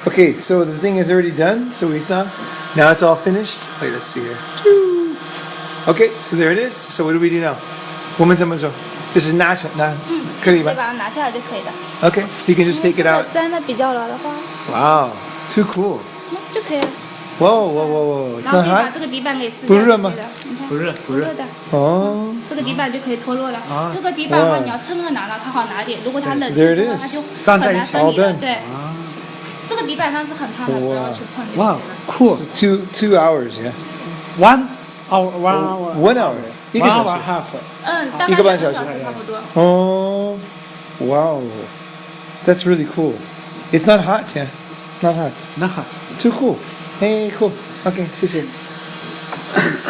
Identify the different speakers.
Speaker 1: Okay, so the thing is already done. So we saw. Now it's all finished. Wait, let's see here. Okay, so there it is. So what do we do now? 我们怎么做？就是拿可以吧？
Speaker 2: 对，把它拿下来就可以了。
Speaker 1: Okay, so you can just take it out.
Speaker 2: 粘的比较牢的话，
Speaker 1: Wow, too cool.
Speaker 2: 就可以了。
Speaker 1: Whoa, whoa, whoa, whoa. It's
Speaker 2: 然后
Speaker 1: not
Speaker 2: 可以把
Speaker 1: hot?
Speaker 2: 这个底板给撕掉。
Speaker 1: 不热吗
Speaker 2: 就可以了你看
Speaker 3: 不热不热
Speaker 2: 热的，
Speaker 1: 哦，
Speaker 2: 这个底板就可以脱落了。
Speaker 3: 啊
Speaker 2: 这个底板的话，
Speaker 1: 哇
Speaker 2: 你要趁热拿到它好拿点。如果它冷
Speaker 1: There it
Speaker 2: 却的话，
Speaker 1: is
Speaker 2: 它就
Speaker 3: 粘在一起
Speaker 2: 很难分离
Speaker 1: 好的
Speaker 2: 了。对，这个底板上是很烫的，不要去碰就可以
Speaker 3: 哇
Speaker 2: 了。
Speaker 3: cool
Speaker 1: So two hours, yeah.
Speaker 3: 1 hour 1 hour
Speaker 1: 1 hour. 一个
Speaker 3: 1
Speaker 1: 小
Speaker 3: hour
Speaker 1: 时。
Speaker 3: half
Speaker 2: 大概2
Speaker 1: 一个半小时
Speaker 2: 个小时差不多。
Speaker 1: Oh, wow. That's really cool. It's not hot, yeah. Not hot.
Speaker 3: not hot
Speaker 1: Too cool. Hey, cool. Okay, 谢谢。